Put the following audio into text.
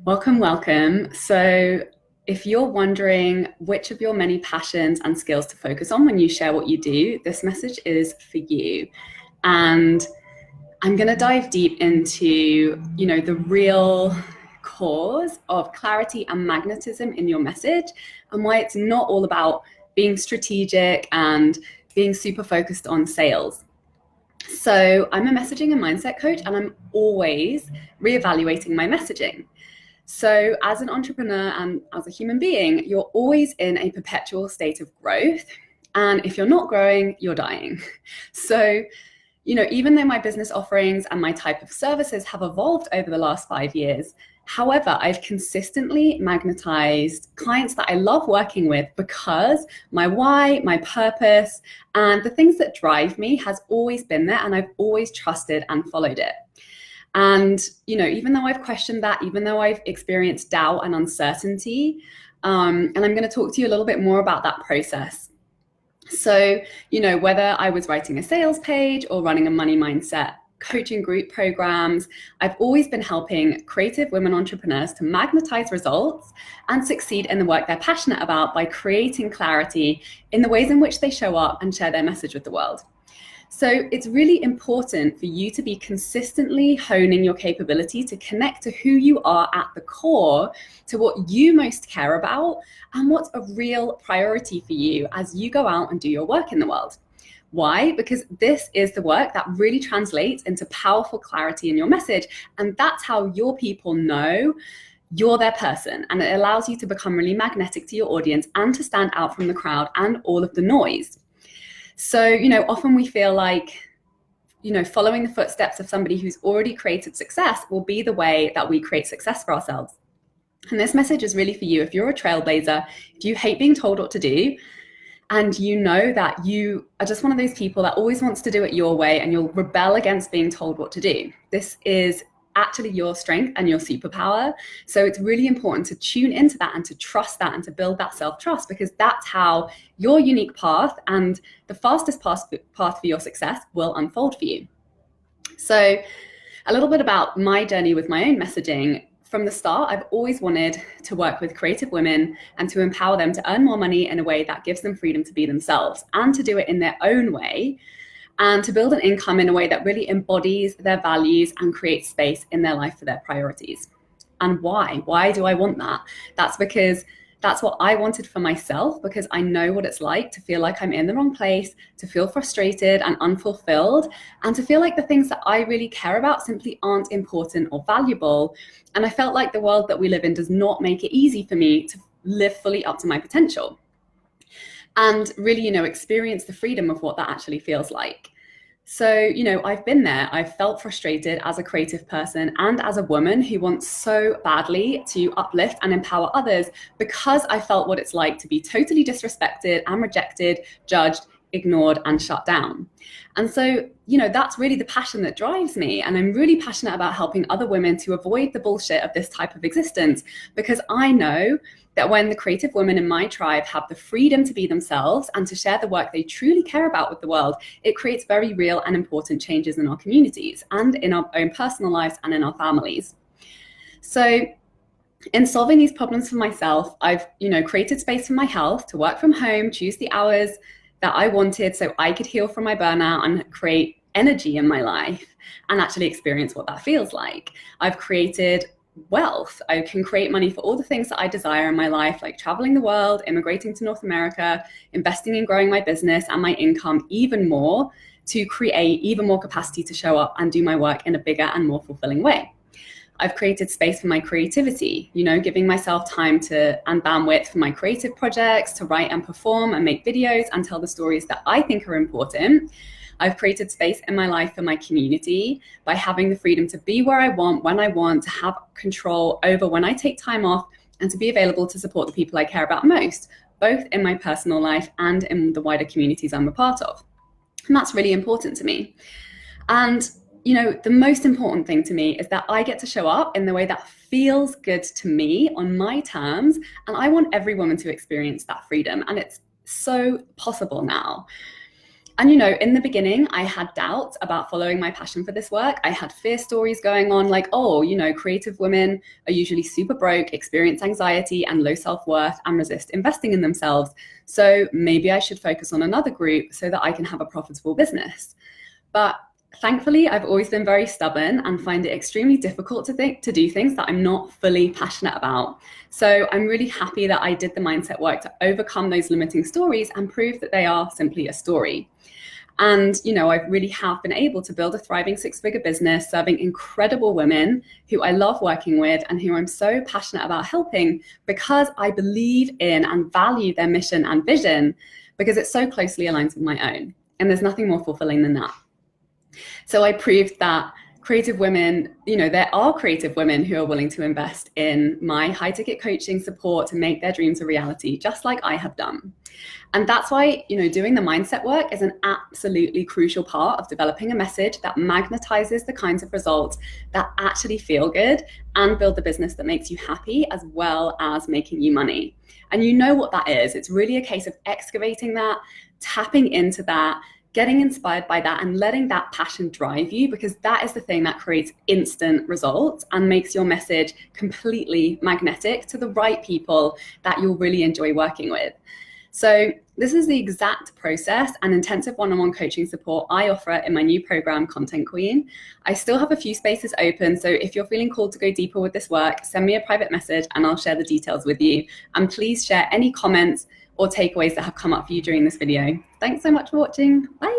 Welcome, welcome. So, if you're wondering which of your many passions and skills to focus on when you share what you do, this message is for you. And I'm going to dive deep into, the real cause of clarity and magnetism in your message and why it's not all about being strategic and being super focused on sales. So, I'm a messaging and mindset coach, and I'm always reevaluating my messaging. So, as an entrepreneur and as a human being, you're always in a perpetual state of growth. And if you're not growing, you're dying. So, even though my business offerings and my type of services have evolved over the last 5 years, however, I've consistently magnetized clients that I love working with because my why, my purpose, and the things that drive me has always been there, and I've always trusted and followed it. And, even though I've questioned that, even though I've experienced doubt and uncertainty, and I'm going to talk to you a little bit more about that process. So, whether I was writing a sales page or running a money mindset coaching group programs, I've always been helping creative women entrepreneurs to magnetize results and succeed in the work they're passionate about by creating clarity in the ways in which they show up and share their message with the world. So it's really important for you to be consistently honing your capability to connect to who you are at the core, to what you most care about, and what's a real priority for you as you go out and do your work in the world. Why? Because this is the work that really translates into powerful clarity in your message. And that's how your people know you're their person. And it allows you to become really magnetic to your audience and to stand out from the crowd and all of the noise. So, often we feel like, following the footsteps of somebody who's already created success will be the way that we create success for ourselves. And this message is really for you. If you're a trailblazer, if you hate being told what to do, and you know that you are just one of those people that always wants to do it your way and you'll rebel against being told what to do, this is actually your strength and your superpower. So it's really important to tune into that and to trust that and to build that self-trust, because that's how your unique path and the fastest path for your success will unfold for you. So a little bit about my journey with my own messaging. From the start, I've always wanted to work with creative women and to empower them to earn more money in a way that gives them freedom to be themselves and to do it in their own way, and to build an income in a way that really embodies their values and creates space in their life for their priorities. And why? Why do I want that? That's because that's what I wanted for myself, because I know what it's like to feel like I'm in the wrong place, to feel frustrated and unfulfilled, and to feel like the things that I really care about simply aren't important or valuable. And I felt like the world that we live in does not make it easy for me to live fully up to my potential and really, experience the freedom of what that actually feels like. So, I've been there. I've felt frustrated as a creative person and as a woman who wants so badly to uplift and empower others, because I felt what it's like to be totally disrespected and rejected, judged, ignored, and shut down. And so, that's really the passion that drives me. And I'm really passionate about helping other women to avoid the bullshit of this type of existence, because I know that when the creative women in my tribe have the freedom to be themselves and to share the work they truly care about with the world, it creates very real and important changes in our communities and in our own personal lives and in our families. So in solving these problems for myself, I've, created space for my health, to work from home, choose the hours that I wanted so I could heal from my burnout and create energy in my life and actually experience what that feels like. I've created wealth. I can create money for all the things that I desire in my life, like traveling the world, immigrating to North America, investing in growing my business and my income even more, to create even more capacity to show up and do my work in a bigger and more fulfilling way. I've created space for my creativity, giving myself time and bandwidth for my creative projects, to write and perform and make videos and tell the stories that I think are important. I've created space in my life for my community by having the freedom to be where I want, when I want, to have control over when I take time off, and to be available to support the people I care about most, both in my personal life and in the wider communities I'm a part of. And that's really important to me. And the most important thing to me is that I get to show up in the way that feels good to me on my terms. And I want every woman to experience that freedom. And it's so possible now. And, you know, in the beginning, I had doubts about following my passion for this work. I had fear stories going on like, oh, you know, creative women are usually super broke, experience anxiety and low self-worth, and resist investing in themselves. So maybe I should focus on another group so that I can have a profitable business. But thankfully, I've always been very stubborn and find it extremely difficult to do things that I'm not fully passionate about. So I'm really happy that I did the mindset work to overcome those limiting stories and prove that they are simply a story. And, you know, I really have been able to build a thriving six-figure business serving incredible women who I love working with and who I'm so passionate about helping because I believe in and value their mission and vision, because it so closely aligns with my own. And there's nothing more fulfilling than that. So I proved that creative women, you know, there are creative women who are willing to invest in my high ticket coaching support to make their dreams a reality, just like I have done. And that's why, you know, doing the mindset work is an absolutely crucial part of developing a message that magnetizes the kinds of results that actually feel good and build the business that makes you happy as well as making you money. And you know what that is. It's really a case of excavating that, tapping into that, getting inspired by that and letting that passion drive you, because that is the thing that creates instant results and makes your message completely magnetic to the right people that you'll really enjoy working with. So this is the exact process and intensive one-on-one coaching support I offer in my new program, Content Queen. I still have a few spaces open, so if you're feeling called to go deeper with this work, send me a private message and I'll share the details with you. And please share any comments or takeaways that have come up for you during this video. Thanks so much for watching. Bye.